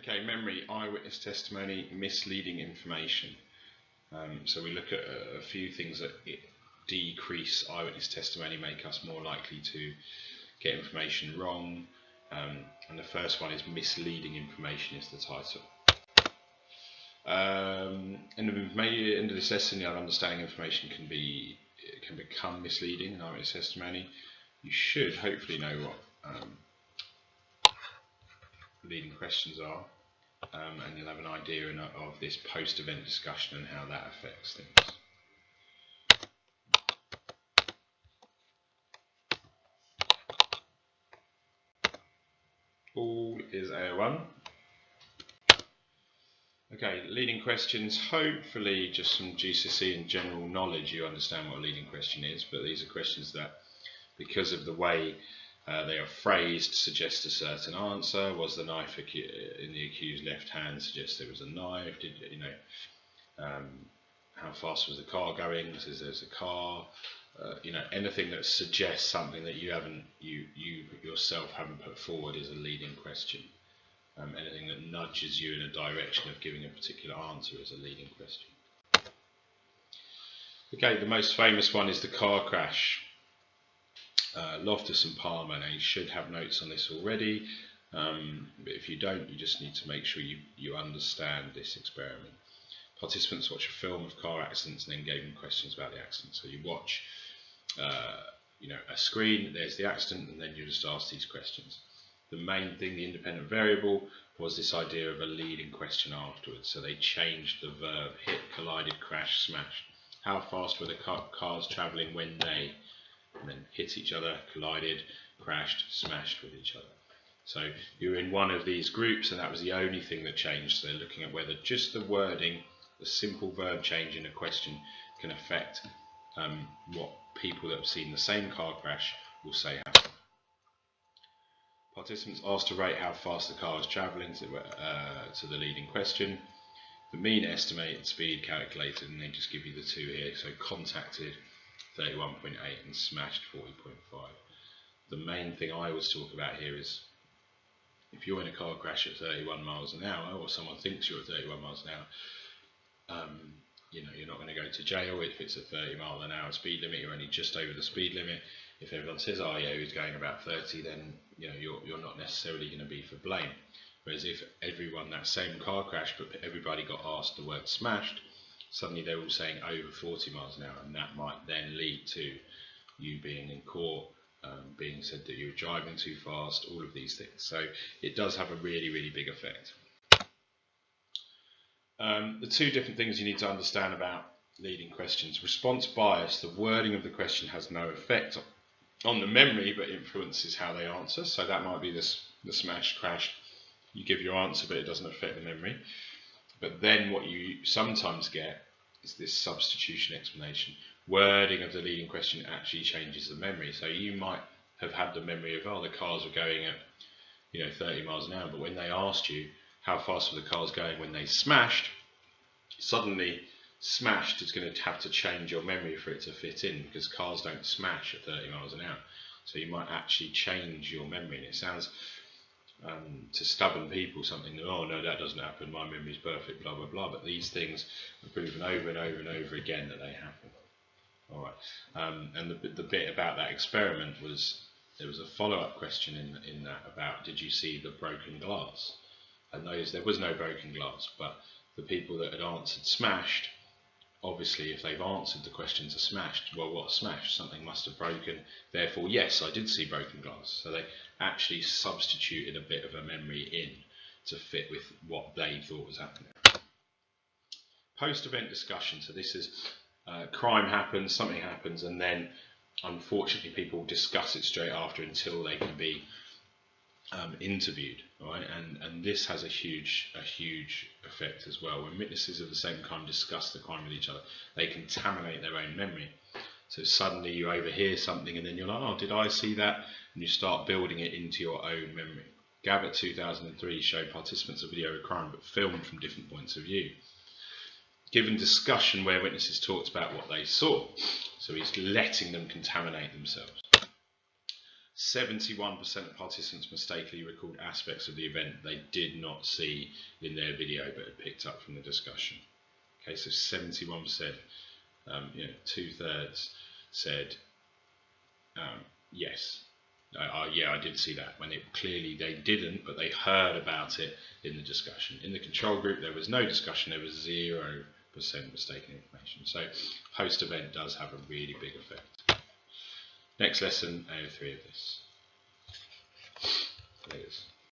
Okay, memory, eyewitness testimony, misleading information. So we look at a few things that decrease eyewitness testimony, make us more likely to get information wrong. And the first one is misleading information is the title. End of this lesson, our understanding information can become misleading in eyewitness testimony. You should hopefully know what leading questions are, and you'll have an idea of this post-event discussion and how that affects things. All is A01. Okay, leading questions, hopefully just from GCSE and general knowledge you understand what a leading question is, but these are questions that, because of the way they are phrased, suggest a certain answer. Was the knife in the accused's left hand suggest there was a knife? How fast was the car going? Says there's a car. Anything that suggests something that you yourself haven't put forward is a leading question. Anything that nudges you in a direction of giving a particular answer is a leading question. Okay, the most famous one is the car crash. Loftus and Palmer. Now you should have notes on this already, but if you don't, you just need to make sure you understand this experiment. Participants watch a film of car accidents and then gave them questions about the accident. So you watch a screen, there's the accident, and then you just ask these questions. The main thing, the independent variable, was this idea of a leading question afterwards. So they changed the verb: hit, collided, crashed, smashed. How fast were the cars travelling when they, and then hit each other, collided, crashed, smashed with each other. So you're in one of these groups, and that was the only thing that changed. So they're looking at whether just the wording, the simple verb change in a question, can affect what people that have seen the same car crash will say happened. Participants asked to rate how fast the car was travelling to the leading question. The mean estimated speed calculated, and they just give you the two here. So contacted 31.8 and smashed 40.5. The main thing I always talk about here is if you're in a car crash at 31 miles an hour, or someone thinks you're at 31 miles an hour, you're not going to go to jail if it's a 30 mile an hour speed limit. You're only just over the speed limit. If everyone says, oh yeah, he's going about 30, then you're not necessarily going to be for blame. Whereas if everyone, that same car crash, but everybody got asked the word smashed, suddenly they're all saying over 40 miles an hour, and that might then lead to you being in court, being said that you were driving too fast, all of these things. So it does have a really, really big effect. The two different things you need to understand about leading questions. Response bias: the wording of the question has no effect on the memory, but influences how they answer. So that might be the smashed, crashed. You give your answer, but it doesn't affect the memory. But then what you sometimes get is this substitution explanation. Wording of the leading question actually changes the memory. So you might have had the memory of, oh, the cars were going at 30 miles an hour, but when they asked you how fast were the cars going when they smashed, suddenly smashed is going to have to change your memory for it to fit in, because cars don't smash at 30 miles an hour. So you might actually change your memory, and it sounds to stubborn people something that, oh no, that doesn't happen, my memory's perfect, blah blah blah. But these things are proven over and over and over again that they happen. All right, and the bit about that experiment was there was a follow-up question in that about, did you see the broken glass? And there was no broken glass, but the people that had answered smashed, obviously if they've answered the question to smashed, well, what smashed? Something must have broken, therefore yes, I did see broken glass. So they actually substituted a bit of a memory in to fit with what they thought was happening. Post-event discussion: so this is crime happens, something happens, and then unfortunately people discuss it straight after until they can be interviewed, right? And this has a huge effect as well. When witnesses of the same crime discuss the crime with each other, they contaminate their own memory. So suddenly you overhear something and then you're like, oh, did I see that? And you start building it into your own memory. Gabbett 2003 showed participants a video of a crime but filmed from different points of view. Given discussion where witnesses talked about what they saw. So he's letting them contaminate themselves. 71% of participants mistakenly recalled aspects of the event they did not see in their video but had picked up from the discussion. Okay, so 71%, 2/3 said yes. Yeah, I did see that, when it clearly they didn't, but they heard about it in the discussion. In the control group, there was no discussion, there was 0% mistaken information. So host event does have a really big effect. Next lesson, A03 of this. There it is.